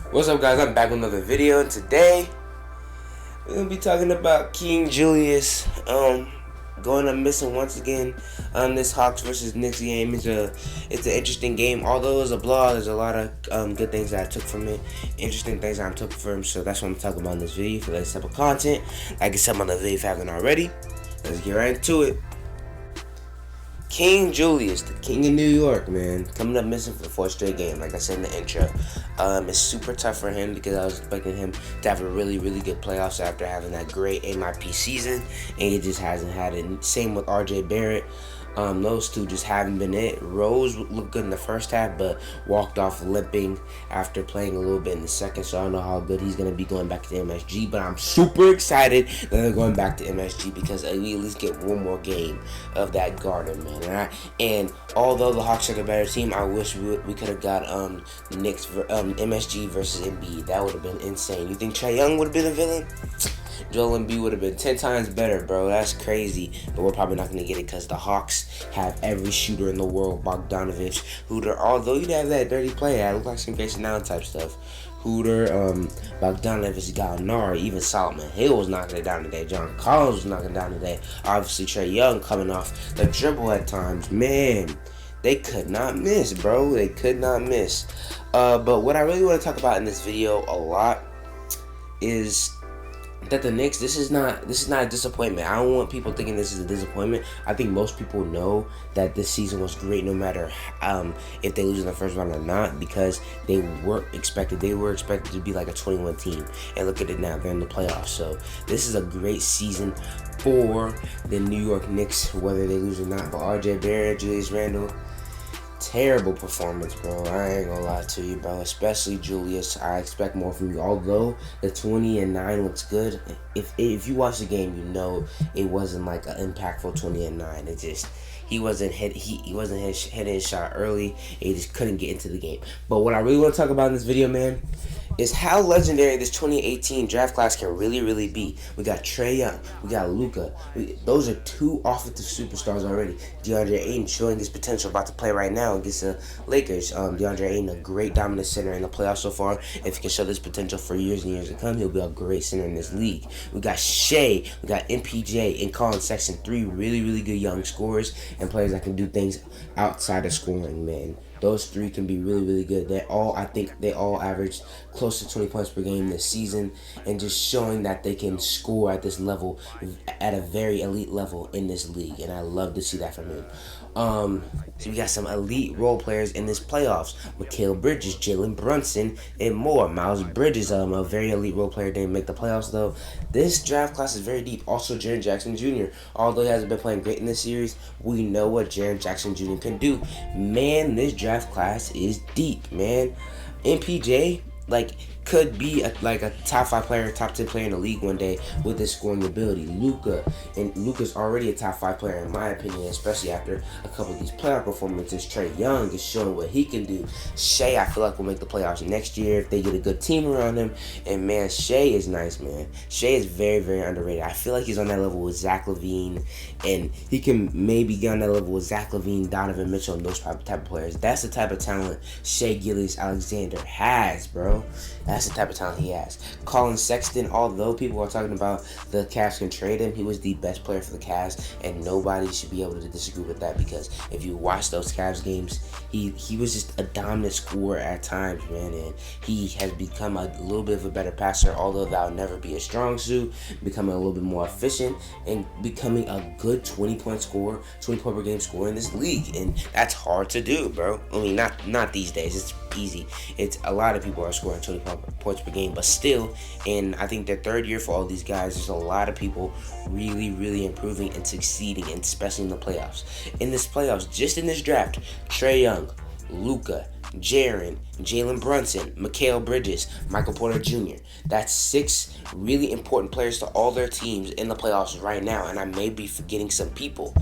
What's up, guys? I'm back with another video, and today we're gonna be talking about King Julius going up missing once again. This Hawks versus Knicks game is it's an interesting game. Although it was a blowout, there's a lot of good things that I took from it, interesting things that I took from. So that's what I'm talking about in this video for this type of content. Like I said on the video, if you haven't already, let's get right into it. King Julius, the king of New York, man, coming up missing for the fourth straight game. Like I said in the intro, it's super tough for him because I was expecting him to have a really, really good playoffs after having that great MIP season, and he just hasn't had it. Same with RJ Barrett. Those two just haven't been it. Rose looked good in the first half, but walked off limping after playing a little bit in the second, so I don't know how good he's going to be going back to MSG, but I'm super excited that they're going back to MSG because we at least get one more game of that Garden, man. And although the Hawks are the better team, I wish we could have got the Knicks, MSG versus Embiid. That would have been insane. You think Trae Young would have been a villain? Joel Embiid would have been 10 times better, bro. That's crazy. But we're probably not going to get it because the Hawks have every shooter in the world. Bogdanovich, Hooter. Although you'd have that dirty play, I look like some Grayson Allen type stuff. Hooter, Bogdanovich, Gallinari, even Solomon Hill was knocking it down today. John Collins was knocking it down today. Obviously, Trae Young coming off the dribble at times. Man, they could not miss, bro. They could not miss. But what I really want to talk about in this video a lot is that the Knicks, this is not a disappointment. I don't want people thinking this is a disappointment. I think most people know that this season was great no matter if they lose in the first round or not, because they were expected to be like a 21 team, and look at it now, they're in the playoffs. So this is a great season for the New York Knicks, whether they lose or not. But RJ Barrett, Julius Randle, terrible performance, bro. I ain't gonna lie to you, bro. Especially Julius. I expect more from you. Although the 20-9 looks good, if you watch the game, you know it wasn't like an impactful 20-9. It just he wasn't hitting his shot early. He just couldn't get into the game. But what I really want to talk about in this video, man, is how legendary this 2018 draft class can really, really be. We got Trae Young, we got Luka. Those are two offensive superstars already. DeAndre Ayton showing his potential, about to play right now against the Lakers. DeAndre Ayton, a great dominant center in the playoffs so far. If he can show this potential for years and years to come, he'll be a great center in this league. We got Shea, we got MPJ, and Colin Sexton, three really, really good young scorers and players that can do things outside of scoring, man. Those three can be really, really good. I think they all averaged close to 20 points per game this season, and just showing that they can score at this level, at a very elite level in this league, and I love to see that from him. So we got some elite role players in this playoffs. Mikal Bridges, Jalen Brunson, and more. Miles Bridges, a very elite role player, didn't make the playoffs though. This draft class is very deep. Also, Jaren Jackson Jr., although he hasn't been playing great in this series, we know what Jaren Jackson Jr. can do. Man, this draft class is deep, man. MPJ, could be a top 5 player, top 10 player in the league one day with his scoring ability. Luka's already a top 5 player in my opinion, especially after a couple of these playoff performances. Trae Young is showing what he can do. Shea, I feel like, will make the playoffs next year if they get a good team around him. And man, Shea is nice, man. Shea is very, very underrated. I feel like he's on that level with Zach LaVine, and he can maybe get on that level with Zach LaVine, Donovan Mitchell, and those type of players. That's the type of talent Shea Gilgeous-Alexander has, bro. That's the type of talent he has. Colin Sexton, although people are talking about the Cavs can trade him, he was the best player for the Cavs, and nobody should be able to disagree with that, because if you watch those Cavs games, he was just a dominant scorer at times, man, and he has become a little bit of a better passer, although that'll never be a strong suit, becoming a little bit more efficient, and becoming a good 20-point scorer, 20-point per game scorer in this league, and that's hard to do, bro. I mean, not these days. It's easy. It's a lot of people are scoring 20 points per game, but still, in I think their third year for all these guys, there's a lot of people really, really improving and succeeding, and especially in the playoffs. In this playoffs, just in this draft, Trae Young, Luka, Jaren, Jalen Brunson, Mikal Bridges, Michael Porter Jr. That's 6 really important players to all their teams in the playoffs right now, and I may be forgetting some people.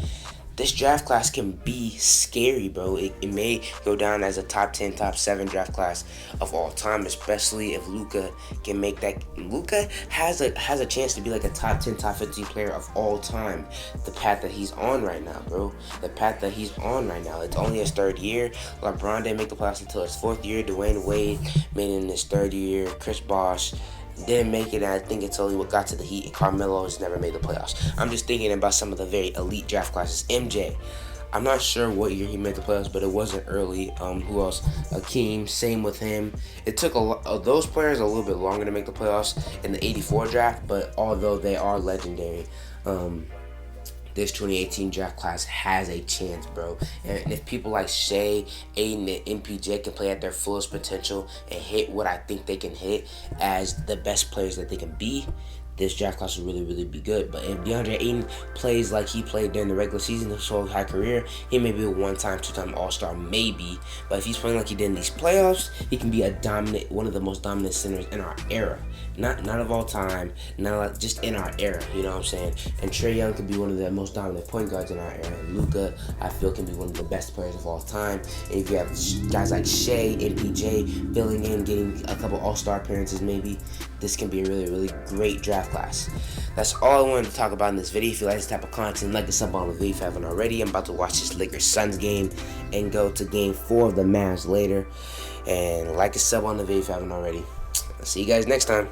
this draft class can be scary, bro. It may go down as a top 10, top 7 draft class of all time, especially if Luka can make that. Luka has a chance to be like a top 10, top 15 player of all time. The path that he's on right now, bro. The path that he's on right now. It's only his 3rd year. LeBron didn't make the playoffs until his 4th year. Dwayne Wade made it in his 3rd year. Chris Bosh didn't make it, and I think it's only what got to the Heat. Carmelo has never made the playoffs. I'm just thinking about some of the very elite draft classes. MJ, I'm not sure what year he made the playoffs, but it wasn't early. Who else? Akeem, same with him. It took those players a little bit longer to make the playoffs in the '84 draft, but although they are legendary, this 2018 draft class has a chance, bro. And if people like Shea, Aiden, and MPJ can play at their fullest potential and hit what I think they can hit as the best players that they can be, this draft class will really, really be good. But if DeAndre Ayton plays like he played during the regular season, his whole high career, he may be a 1-time, 2-time All-Star, maybe. But if he's playing like he did in these playoffs, he can be one of the most dominant centers in our era. Not of all time, just in our era, you know what I'm saying? And Trae Young could be one of the most dominant point guards in our era. And Luka, I feel, can be one of the best players of all time. And if you have guys like Shea, MPJ filling in, getting a couple All-Star appearances maybe, this can be a really, really great draft class. That's all I wanted to talk about in this video. If you like this type of content, like us up on the video if you haven't already. I'm about to watch this Lakers-Suns game and go to game 4 of the Mavs later. And like us up on the video if you haven't already. I'll see you guys next time.